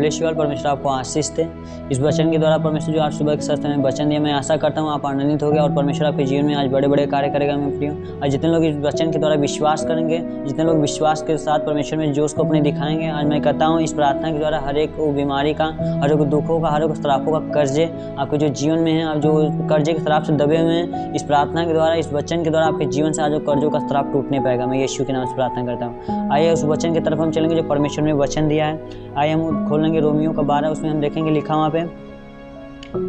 Bless you all. परमेश्वर आपको आशीष दे। इस वचन के द्वारा परमेश्वर जो आज सुबह के सत्र में वचन दिया, मैं आशा करता हूँ आप आनंदित हो गए और परमेश्वर आपके जीवन में आज बड़े बड़े कार्य करेगा। मैं प्रियो, और जितने लोग इस वचन के द्वारा विश्वास करेंगे, जितने लोग विश्वास के साथ परमेश्वर में जोश को अपने दिखाएंगे, आज मैं कहता हूँ इस प्रार्थना के द्वारा हर एक बीमारी का, हर एक दुखों का, हर एक श्रापों का कर्जे आपके जो जीवन में है, आप जो कर्जे के श्राप से दबे हुए हैं, इस प्रार्थना के द्वारा, इस वचन के द्वारा आपके जीवन से आज कर्जों का श्राप टूटने पाएगा। मैं यीशु के नाम से प्रार्थना करता हूँ। आइए उस वचन की तरफ हम चलेंगे जो परमेश्वर ने वचन दिया है। आइए हम खोलेंगे रोमियो का 12, उसमें हम देखेंगे लिखा वहाँ पे,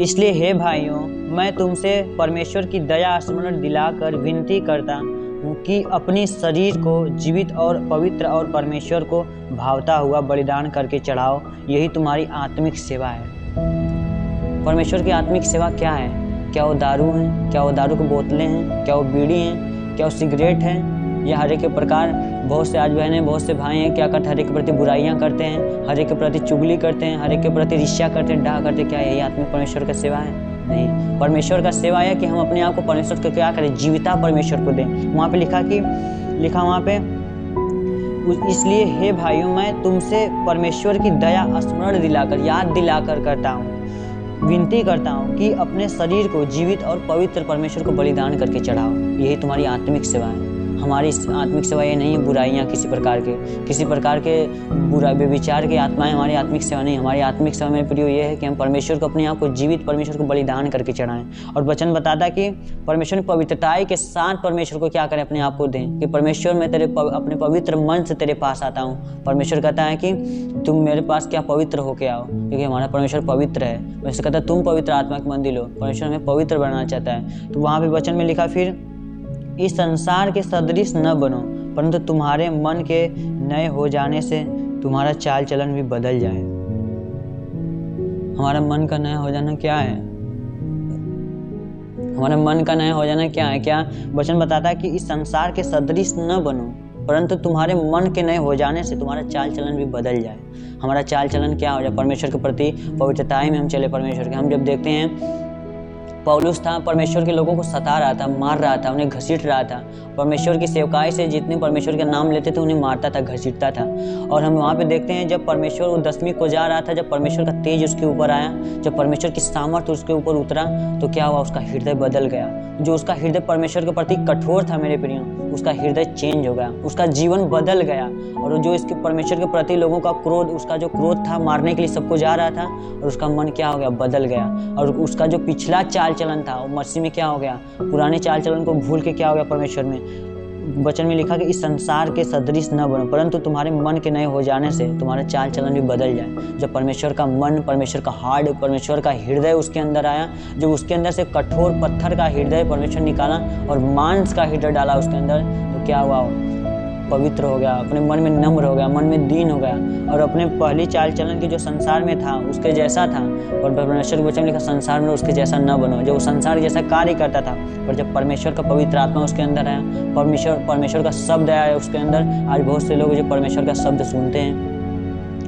इसलिए हे भाइयों, मैं तुमसे परमेश्वर की दया स्मरण दिलाकर विनती करता हूँ कि अपने शरीर को जीवित और पवित्र और परमेश्वर को भावता हुआ बलिदान करके चढ़ाओ, यही तुम्हारी आत्मिक सेवा है। परमेश्वर की आत्मिक सेवा क्या है? क्या वो दारू है? क्या वो दारू की बोतलें हैं? क्या वो बीड़ी हैं? क्या वो सिगरेट है? या हर एक के प्रकार बहुत से आज बहनें, बहुत से भाई हैं, क्या करते हैं? हर एक के प्रति बुराइयां करते हैं, हर एक के प्रति चुगली करते हैं, हर एक के प्रति ईर्ष्या करते हैं, डाह करते हैं। क्या यही आत्मिक परमेश्वर का सेवा है? नहीं। परमेश्वर का सेवा है कि हम अपने आप को परमेश्वर को क्या करें? जीविता परमेश्वर को दें। वहाँ पे लिखा वहाँ पे, इसलिए हे भाइयों, मैं तुमसे परमेश्वर की दया स्मरण दिलाकर, याद दिलाकर करता हूँ, विनती करता हूँ कि अपने शरीर को जीवित और पवित्र परमेश्वर को बलिदान करके चढ़ाओ, यही तुम्हारी आत्मिक सेवा है। हमारी आत्मिक सेवा ये नहीं है बुराइयाँ किसी प्रकार के बुरा विचार की आत्माएं हमारी आत्मिक सेवा नहीं। हमारी आत्मिक सेवा में प्रियो ये है कि हम परमेश्वर को, अपने आप को जीवित परमेश्वर को बलिदान करके चढ़ाएं। और वचन बताता है कि परमेश्वर ने पवित्रताई के साथ परमेश्वर को क्या करें? अपने आप को दें कि परमेश्वर मैं तेरे अपने पवित्र मन से तेरे पास आता हूँ। परमेश्वर कहता है कि तुम मेरे पास क्या पवित्र होके आओ, क्योंकि हमारा परमेश्वर पवित्र है। वैसे कहता है तुम पवित्र आत्मा के मंदिर हो। परमेश्वर हमें पवित्र बनाना चाहता है। तो वहाँ पे वचन में लिखा, फिर इस संसार के सदृश न बनो, परंतु तुम्हारे मन के नए हो जाने से तुम्हारा चाल चलन भी बदल जाए। हमारा मन का नया हो जाना क्या है? हमारा मन का नया हो जाना क्या है? क्या वचन बताता है कि इस संसार के सदृश न बनो, परंतु तुम्हारे मन के नए हो जाने से तुम्हारा चाल चलन भी बदल जाए। हमारा चाल चलन क्या हो जाए? परमेश्वर के प्रति पवित्रताई में हम चले। परमेश्वर के, हम जब देखते हैं पौलुस था, परमेश्वर के लोगों को सता रहा था, मार रहा था, उन्हें घसीट रहा था। परमेश्वर की सेवकाई से जितने परमेश्वर का नाम लेते थे उन्हें मारता था, घसीटता था। और हम वहाँ पे देखते हैं जब परमेश्वर वो 10वीं को जा रहा था, जब परमेश्वर का तेज उसके ऊपर आया, जब परमेश्वर की सामर्थ्य उसके ऊपर उतरा, तो क्या हुआ? उसका हृदय बदल गया। जो उसका हृदय परमेश्वर के प्रति कठोर था मेरे प्रियो, उसका हृदय चेंज हो गया, उसका जीवन बदल गया। और जो इसके परमेश्वर के प्रति लोगों का क्रोध, उसका जो क्रोध था मारने के लिए सबको जा रहा था, और उसका मन क्या हो गया? बदल गया। और उसका जो पिछला चाल चलन था वो मसीह में क्या हो गया? पुराने चाल चलन को भूल के क्या हो गया? परमेश्वर में वचन में लिखा कि इस संसार के सदृश न बनो, परंतु तुम्हारे मन के नए हो जाने से तुम्हारा चाल चलन भी बदल जाए। जब परमेश्वर का मन, परमेश्वर का हार्ट, परमेश्वर का हृदय उसके अंदर आया, जब उसके अंदर से कठोर पत्थर का हृदय परमेश्वर निकाला और मांस का हृदय डाला उसके अंदर, तो क्या हुआ? पवित्र हो गया, अपने मन में नम्र हो गया, मन में दीन हो गया, और अपने पहली चाल चलन की जो संसार में था उसके जैसा था। और परमेश्वर के वचन लिखा, संसार में उसके जैसा न बनो, जो संसार जैसा कार्य करता था। पर जब परमेश्वर का पवित्र आत्मा उसके अंदर आया, परमेश्वर का शब्द आया उसके अंदर, आज बहुत से लोग जो परमेश्वर का शब्द सुनते हैं,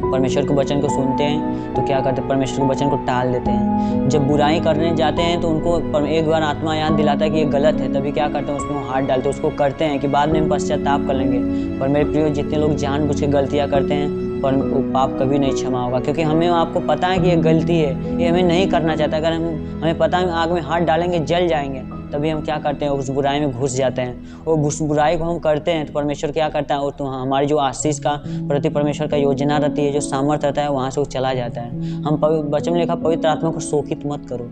परमेश्वर के वचन को सुनते हैं, तो क्या करते हैं? परमेश्वर के वचन को टाल देते हैं। जब बुराई करने जाते हैं तो उनको एक बार आत्मा याद दिलाता है कि ये गलत है, तभी क्या करते हैं? उसमें हाथ डालते हैं, उसको करते हैं कि बाद में हम पश्चाताप कर लेंगे। पर मेरे प्रियो, जितने लोग जानबूझ के गलतियाँ करते हैं, पर वो पाप कभी नहीं क्षमा होगा, क्योंकि हमें आपको पता है कि ये गलती है, ये हमें नहीं करना चाहता। अगर हमें पता है आग में हाथ डालेंगे जल जाएंगे, तभी हम क्या करते हैं? उस बुराई में घुस जाते हैं। और उस बुराई को हम करते हैं तो परमेश्वर क्या करता है? और तो हमारी जो आशीष का प्रति परमेश्वर का योजना रहती है, जो सामर्थ्य रहता है, वहाँ से वो चला जाता है। हम वचन में लिखा, पवित्र आत्मा को शोकित मत करो।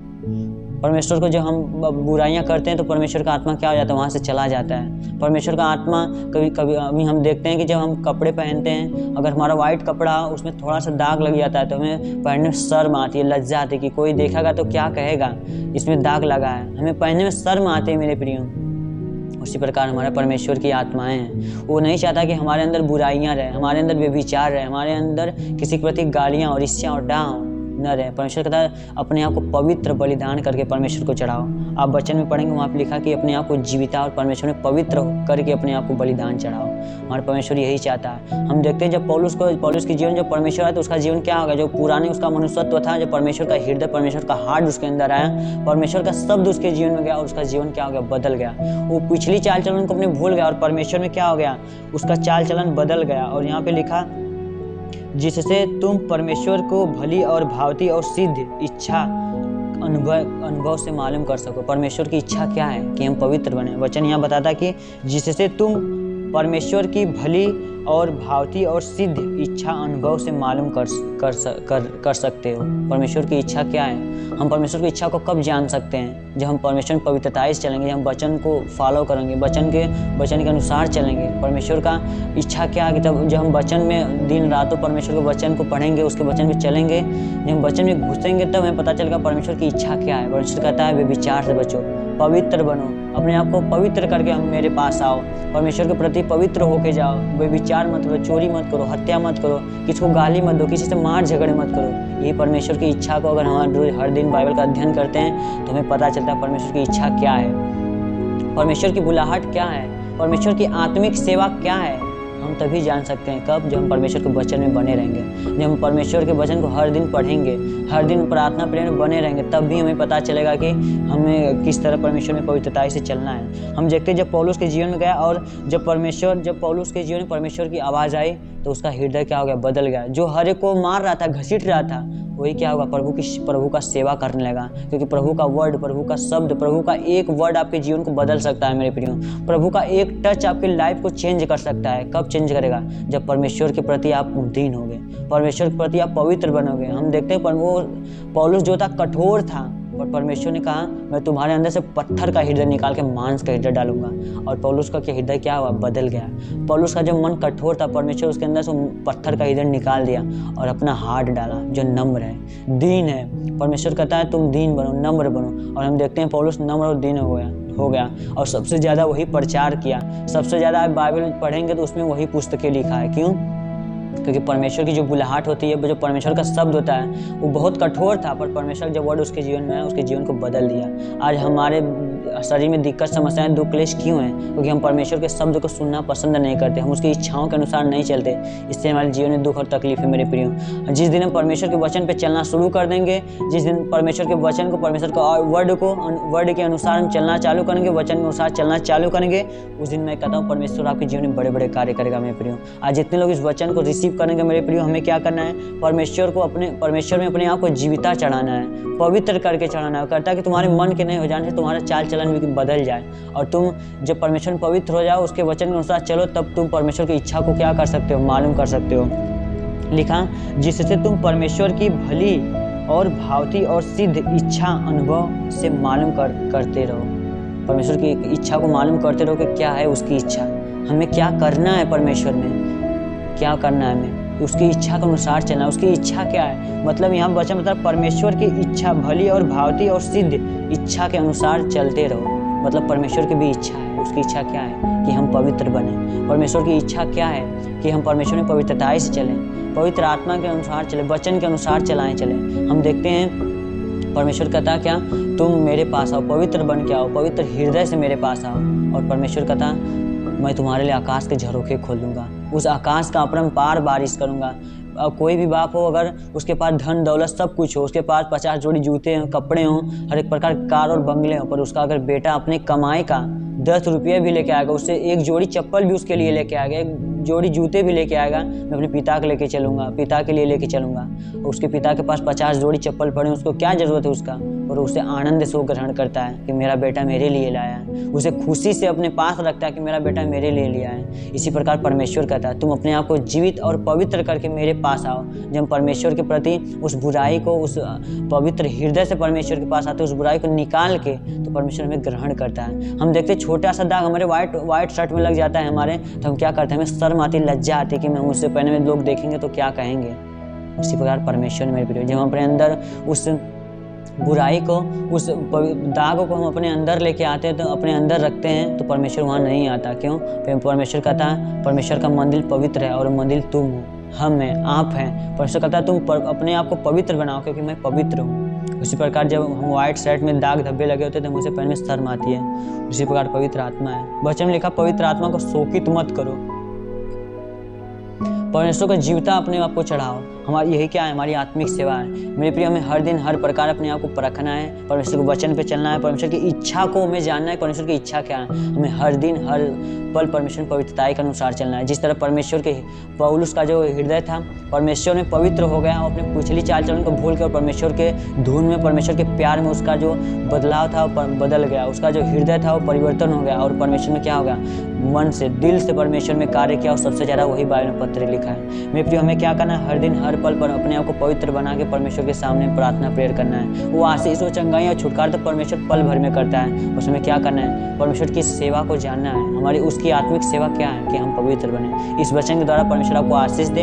परमेश्वर को जब हम बुराइयां करते हैं तो परमेश्वर का आत्मा क्या हो जाता है? वहाँ से चला जाता है। परमेश्वर का आत्मा कभी अभी हम देखते हैं कि जब हम कपड़े पहनते हैं, अगर हमारा वाइट कपड़ा उसमें थोड़ा सा दाग लग जाता है तो हमें पहनने में शर्म आती है, लज्जा आती है कि कोई देखेगा तो क्या कहेगा, इसमें दाग लगा है, हमें पहनने में शर्म आती है मेरे प्रियो। उसी प्रकार हमारे परमेश्वर की आत्माएं हैं, वो नहीं चाहता कि हमारे अंदर बुराइयां रहे, हमारे अंदर व्यभिचार रहे, हमारे अंदर किसी के प्रति गालियां और ईर्ष्या और डाह न रहे। परमेश्वर कहता है अपने आप को पवित्र बलिदान करके परमेश्वर को चढ़ाओ। आप वचन में पढ़ेंगे, वहाँ पे लिखा कि अपने आप को जीविता और परमेश्वर में पवित्र करके अपने आप को बलिदान चढ़ाओ। हमारे परमेश्वर यही चाहता है। हम देखते हैं जब पौलुस की जीवन, जब परमेश्वर आया तो उसका जीवन क्या होगा? जो पुराने उसका मनुष्यत्व था, जब परमेश्वर का हृदय, परमेश्वर का हार्ट उसके अंदर आया, परमेश्वर का शब्द उसके जीवन में गया और उसका जीवन क्या हो गया? बदल गया। वो पिछली चाल चलन को अपने भूल गया और परमेश्वर में क्या हो गया? उसका चाल चलन बदल गया। और यहाँ पे लिखा जिससे तुम परमेश्वर को भली और भावती और सिद्ध इच्छा अनुभव से मालूम कर सको। परमेश्वर की इच्छा क्या है कि हम पवित्र बने। वचन यहाँ बताता कि जिससे तुम परमेश्वर की भली और भावती और सिद्ध इच्छा अनुभव से मालूम कर सकते हो। परमेश्वर की इच्छा क्या है? हम परमेश्वर की इच्छा को कब जान सकते हैं? जब हम परमेश्वर की पवित्रता से चलेंगे, हम वचन को फॉलो करेंगे, वचन के अनुसार चलेंगे। परमेश्वर का इच्छा क्या है कि तब जब हम वचन में दिन रातों परमेश्वर के वचन को पढ़ेंगे, उसके वचन में चलेंगे, जब हम वचन में घुसेंगे तब हमें पता चलेगा परमेश्वर की इच्छा क्या है। परमेश्वर कहता है व्यभिचार से बचो, पवित्र बनो, अपने आप को पवित्र करके हम मेरे पास आओ, परमेश्वर के प्रति पवित्र होके जाओ। व्यभिचार मत करो, चोरी मत करो, हत्या मत करो, किसी को गाली मत दो, किसी से मार झगड़े मत करो। ये परमेश्वर की इच्छा को अगर हम हर दिन बाइबल का अध्ययन करते हैं तो हमें पता चलता है परमेश्वर की इच्छा क्या है, परमेश्वर की बुलाहट क्या है, परमेश्वर की आत्मिक सेवा क्या है। हम तभी जान सकते हैं कब, जब हम परमेश्वर के वचन में बने रहेंगे, जब हम परमेश्वर के वचन को हर दिन पढ़ेंगे, हर दिन प्रार्थना प्रेम में बने रहेंगे, तब भी हमें पता चलेगा कि हमें किस तरह परमेश्वर में पवित्रता से चलना है। हम देखते हैं जब पौलुस के जीवन में गया और जब पौलुस के जीवन में परमेश्वर की आवाज़ आई तो उसका हृदय क्या हो गया? बदल गया। जो हर एक को मार रहा था, घसीट रहा था, वही क्या होगा? प्रभु का सेवा करने लगा। क्योंकि प्रभु का वर्ड, प्रभु का शब्द, प्रभु का एक वर्ड आपके जीवन को बदल सकता है मेरे प्रियो। प्रभु का एक टच आपकी लाइफ को चेंज कर सकता है। कब चेंज करेगा? जब परमेश्वर के प्रति आप उद्दीन होगे, परमेश्वर के प्रति आप पवित्र बनोगे। हम देखते हैं वो पौलुस जो था कठोर था, पर परमेश्वर ने कहा मैं तुम्हारे अंदर से पत्थर का हृदय निकाल के मांस का हृदय डालूंगा। और पौलुस का हृदय क्या हुआ? बदल गया। पौलुस का जब मन कठोर था, परमेश्वर उसके अंदर से पत्थर का हृदय निकाल दिया और अपना हार्ट डाला जो नम्र है, दीन है। परमेश्वर कहता है तुम दीन बनो, नम्र बनो। और हम देखते हैं पौलुस नम्र और दीन हो गया और सबसे ज़्यादा वही प्रचार किया। सबसे ज़्यादा आप बाइबल पढ़ेंगे तो उसमें वही पुस्तकें लिखा है। क्यों? क्योंकि परमेश्वर की जो बुलाहट होती है, जो परमेश्वर का शब्द होता है, वो बहुत कठोर था, पर परमेश्वर जब वर्ड उसके जीवन में है, उसके जीवन को बदल दिया। आज हमारे शरीर में दिक्कत, समस्याएं, दुख, क्लेश क्यों हैं? क्योंकि हम परमेश्वर के शब्द को सुनना पसंद नहीं करते, हम उसकी इच्छाओं के अनुसार नहीं चलते। इससे हमारे जीवन में दुख और तकलीफ है मेरे प्रियो। जिस दिन हम परमेश्वर के वचन पे चलना शुरू कर देंगे, जिस दिन परमेश्वर के वचन को, परमेश्वर का वर्ड के अनुसार हम चलना चालू करेंगे, वचन के अनुसार चलना चालू करेंगे, उस दिन मैं कहता हूँ परमेश्वर आपके जीवन में बड़े बड़े कार्य करेगा मेरे प्रियो। आज जितने लोग इस वचन को रिसीव करेंगे मेरे प्रियो, हमें क्या करना है? परमेश्वर में अपने आप को जीविता चढ़ाना है, पवित्र करके चढ़ाना है। कहता है कि तुम्हारे मन के नहीं हो जाने से तुम्हारा चाल चलन भी बदल जाए, और तुम जब परमेश्वर में पवित्र हो जाओ, उसके वचन के अनुसार चलो, तब तुम परमेश्वर की इच्छा को क्या कर सकते हो? मालूम कर सकते हो। लिखा जिससे तुम परमेश्वर की भली और भावती और सिद्ध इच्छा अनुभव से मालूम करते रहो। परमेश्वर की इच्छा को मालूम करते रहो कि क्या है उसकी इच्छा, हमें क्या करना है, परमेश्वर में क्या करना है, हमें उसकी इच्छा के अनुसार चलना। उसकी इच्छा क्या है? मतलब यहाँ वचन मतलब परमेश्वर की इच्छा भली और भावती और सिद्ध इच्छा के अनुसार चलते रहो। मतलब परमेश्वर की भी इच्छा है। उसकी इच्छा क्या है? कि हम पवित्र बने। परमेश्वर की इच्छा क्या है? कि हम परमेश्वर में पवित्रता से चलें, पवित्र आत्मा के अनुसार चले, वचन के अनुसार चले। हम देखते हैं परमेश्वर कहता क्या? तुम मेरे पास आओ, पवित्र बन के आओ, पवित्र हृदय से मेरे पास आओ। और परमेश्वर कहता मैं तुम्हारे लिए आकाश के झरोखे खोल दूंगा, उस आकाश का अपरंपार बारिश करूंगा। कोई भी बाप हो, अगर उसके पास धन दौलत सब कुछ हो, उसके पास 50 जोड़ी जूते हों, कपड़े हों, हर एक प्रकार के कार और बंगले हों, पर उसका अगर बेटा अपने कमाई का 10 रुपये भी लेके आएगा, उससे एक जोड़ी चप्पल भी उसके लिए लेके आएगा, एक जोड़ी जूते भी लेके आएगा, मैं अपने पिता के लेके चलूँगा, पिता के लिए लेके चलूँगा। उसके पिता के पास 50 जोड़ी चप्पल पड़े, उसको क्या ज़रूरत है उसका? और उसे आनंद से वो ग्रहण करता है कि मेरा बेटा मेरे लिए लाया है। उसे खुशी से अपने पास रखता है कि मेरा बेटा मेरे लिए लिया है। इसी प्रकार परमेश्वर कहता है तुम अपने आप को जीवित और पवित्र करके मेरे पास आओ। जब परमेश्वर के प्रति उस बुराई को, उस पवित्र हृदय से परमेश्वर के पास आते, उस बुराई को निकाल के, तो परमेश्वर हमें ग्रहण करता है। हम देखते छोटा सा दाग हमारे वाइट शर्ट में लग जाता है हमारे, तो हम क्या करते हैं? हमें शर्म आती, लज्जा आती कि हम उससे पहले में लोग देखेंगे तो क्या कहेंगे। उसी प्रकार परमेश्वर मेरे प्रिय, जब हम अपने अंदर उस बुराई को, उस दाग को हम अपने अंदर लेके आते हैं, तो अपने अंदर रखते हैं, तो परमेश्वर वहाँ नहीं आता। क्यों? परमेश्वर कहता है परमेश्वर का मंदिर पवित्र है और मंदिर तुम हो, हम हैं, आप हैं। परमेश्वर कहता है तुम अपने आप को पवित्र बनाओ क्योंकि मैं पवित्र हूँ। उसी प्रकार जब हम व्हाइट शर्ट में दाग धब्बे लगे होते हैं तो मुझे पहले में शर्म आती है। उसी प्रकार पवित्र आत्मा है। वचन में लिखा पवित्र आत्मा को शोकित मत करो, परमेश्वर को जीवता अपने आप को चढ़ाओ। हमारी यही क्या है, हमारी आत्मिक सेवा है। मेरे प्रिय, हमें हर दिन हर प्रकार अपने आप को परखना है, परमेश्वर के वचन पे चलना है, परमेश्वर की इच्छा को हमें जानना है, परमेश्वर की इच्छा क्या है। हमें हर दिन हर पल परमेश्वर पवित्रताई के अनुसार चलना है। जिस तरह परमेश्वर के पौलुस का जो हृदय था परमेश्वर में पवित्र हो गया, अपने पिछली चाल चलन को भूल के और परमेश्वर के धुन में, परमेश्वर के प्यार में उसका जो बदलाव था वो बदल गया, उसका जो हृदय था वो परिवर्तन हो गया और परमेश्वर में क्या हो गया, मन से दिल से परमेश्वर में कार्य किया और सबसे ज़्यादा वही बाइबल में पत्र लिखा है। मेरे प्रिय, हमें क्या करना है, हर दिन हर पल पर अपने आप को पवित्र बना के परमेश्वर के सामने प्रार्थना प्रेयर करना है। वो आशीष, वो चंगाई और छुटकारा तो परमेश्वर पल भर में करता है। उसमें क्या करना है, परमेश्वर की सेवा को जानना है। हमारी उसकी आत्मिक सेवा क्या है कि हम पवित्र बने। इस वचन के द्वारा परमेश्वर आपको आशीष दे।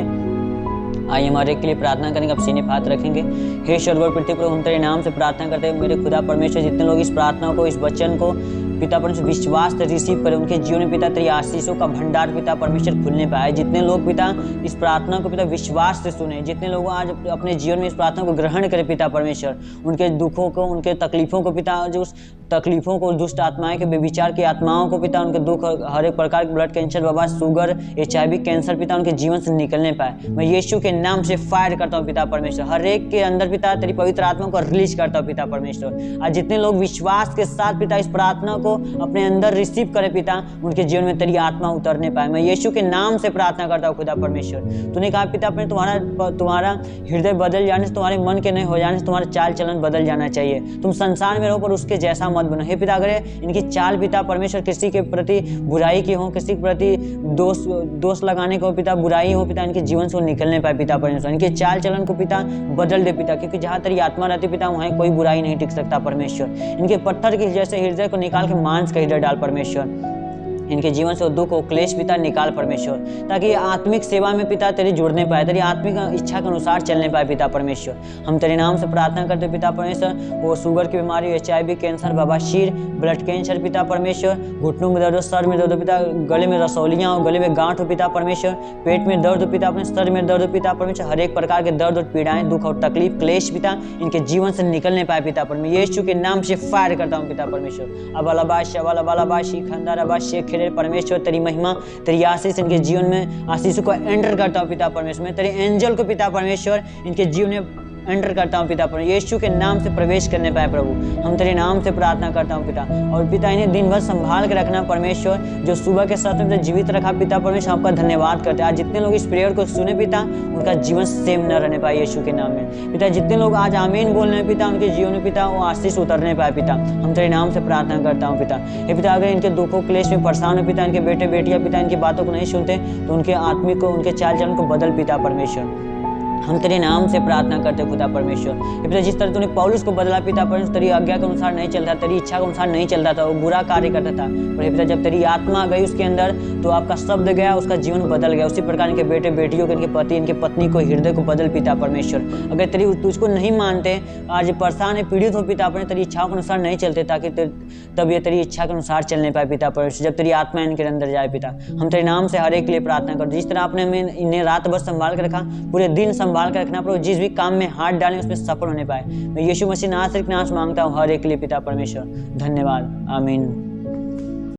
आइए हमारे के लिए प्रार्थना करेंगे, अब सीने पे हाथ रखेंगे। हे स्वर्गीय पृथ्वी पर हम तेरे नाम से प्रार्थना करते हैं मेरे खुदा परमेश्वर, जितने लोग इस प्रार्थना को, इस वचन को पिता परमेश्वर विश्वास से रिसीव करें, उनके जीवन में पिता तेरी आशीषों का भंडार पिता परमेश्वर खुलने पाए। जितने लोग पिता इस प्रार्थना को पिता विश्वास से सुने, जितने लोग आज अपने जीवन में इस प्रार्थना को ग्रहण करें पिता परमेश्वर, उनके दुखों को, उनके तकलीफों को पिता, जो उस तकलीफों को, दुष्ट आत्माएं के, बेविचार की आत्माओं को पिता, उनके दुख, हर एक प्रकार के ब्लड कैंसर, बाबा शुगर, HIV कैंसर पिता उनके जीवन से निकलने पाए। मैं यीशु के नाम से फायर करता हूँ पिता परमेश्वर, हर एक के अंदर पिता तेरी पवित्र आत्मा को रिलीज करता हूँ पिता परमेश्वर। आज जितने लोग विश्वास के साथ पिता इस प्रार्थना को अपने अंदर रिसीव करें पिता, उनके जीवन में तेरी आत्मा उतरने पाए। मैं यीशु के नाम से प्रार्थना करता हूँ खुदा परमेश्वर। तूने कहा पिता अपने तुम्हारा हृदय बदल जाने से, तुम्हारे मन के नहीं हो जाने से तुम्हारा चाल चलन बदल जाना चाहिए। तुम संसार में रहो पर उसके जैसा मत बनो। हे पिता, अगर इनकी चाल पिता परमेश्वर किसी के प्रति बुराई की हो, किसी के प्रति दोष लगाने को पिता, बुराई हो पिता, इनके जीवन से वो निकलने पाए पिता परमेश्वर। इनके चाल चलन को पिता बदल दे पिता, क्योंकि जहाँ तेरी आत्मा रहती पिता वहाँ कोई बुराई नहीं टिक सकता परमेश्वर। इनके पत्थर के जैसे हृदय को निकाल के मांस का हृदय डाल परमेश्वर। इनके जीवन से वो दुख वो क्लेश पिता निकाल परमेश्वर, ताकि आत्मिक सेवा में पिता तेरी जुड़ने पाए, तेरी आत्मिक इच्छा के अनुसार चलने पाए पिता परमेश्वर। हम तेरे नाम से प्रार्थना करते पिता परमेश्वर। वो शुगर की बीमारी, HIV कैंसर, बाबा शीर, ब्लड कैंसर पिता परमेश्वर, घुटनों में दर्द हो, सर में दर्द हो पिता, गले में रसौलियाँ हो, गले में गांठ हो पिता परमेश्वर, पेट में दर्द हो पिता, अपने सर में दर्द हो पिता परमेश्वर, हर एक प्रकार के दर्द और पीड़ाएं, दुख और तकलीफ, क्लेश पिता इनके जीवन से निकलने पाए पिता परमेश्वर। यीशु के नाम से फायर करता हूँ पिता परमेश्वर। अब अलाबाश परमेश्वर, तेरी महिमा, तेरी आशीष इनके जीवन में, आशीषों को एंटर करता हूँ पिता परमेश्वर। मैं तेरे एंजल को पिता परमेश्वर इनके जीवन में एंटर करता हूँ पिता परमेश्वर, यीशु के नाम से प्रवेश करने पाए प्रभु। हम तेरे नाम से प्रार्थना करता हूँ पिता। और पिता इन्हें दिन भर संभाल के रखना परमेश्वर, जो सुबह के साथ में जीवित रखा पिता परमेश्वर, आपका धन्यवाद करते हैं। आज जितने लोग इस प्रेयर को सुने पिता, उनका जीवन सेम न रहने पाए यीशु के नाम में पिता। जितने लोग आज आमीन बोल रहे हैं पिता, उनके जीवन में पिता वो आशीष उतरने पाए पिता। हम तेरे नाम से प्रार्थना करता हूँ पिता। ये पिता अगर इनके दुखों क्लेश में परेशान हो पिता, इनके बेटे बेटियां पिता इनकी बातों को नहीं सुनते, तो उनके आत्मिक को, उनके चाल चलन को बदल पिता परमेश्वर। हम तेरे नाम से प्रार्थना करते खुदा परमेश्वर। पिता जिस तरह तूने पौलुस को बदला पिता परमेश्वर, तेरी आज्ञा के अनुसार नहीं चलता, तेरी इच्छा के अनुसार नहीं चलता था, वो बुरा कार्य करता था। पर पिता जब तेरी आत्मा गई उसके अंदर, तो आपका शब्द गया, उसका जीवन बदल गया। उसी प्रकार इनके बेटे बेटियों को, इनके पति, इनके पत्नी को, हृदय को बदल पिता परमेश्वर। अगर तेरी तुझको नहीं मानते, आज परेशान है, पीड़ित हो पिता अपने, तेरी इच्छाओं के अनुसार नहीं चलते, ताकि तब ये तेरी इच्छा के अनुसार चलने पाए पिता परमेश्वर। जब तेरी आत्मा इनके अंदर जाए पिता, हम तेरे नाम से हर एक के लिए प्रार्थना कर। जिस तरह आपने इन्हें रात भर संभाल कर रखा, पूरे दिन संभाल कर रखना प्रभु, जिस भी काम में हाथ डालें उसमें सफल होने पाए। मैं यीशु मसीह नासरी के नाम से मांगता हूँ हर एक के लिए पिता परमेश्वर। धन्यवाद, आमीन।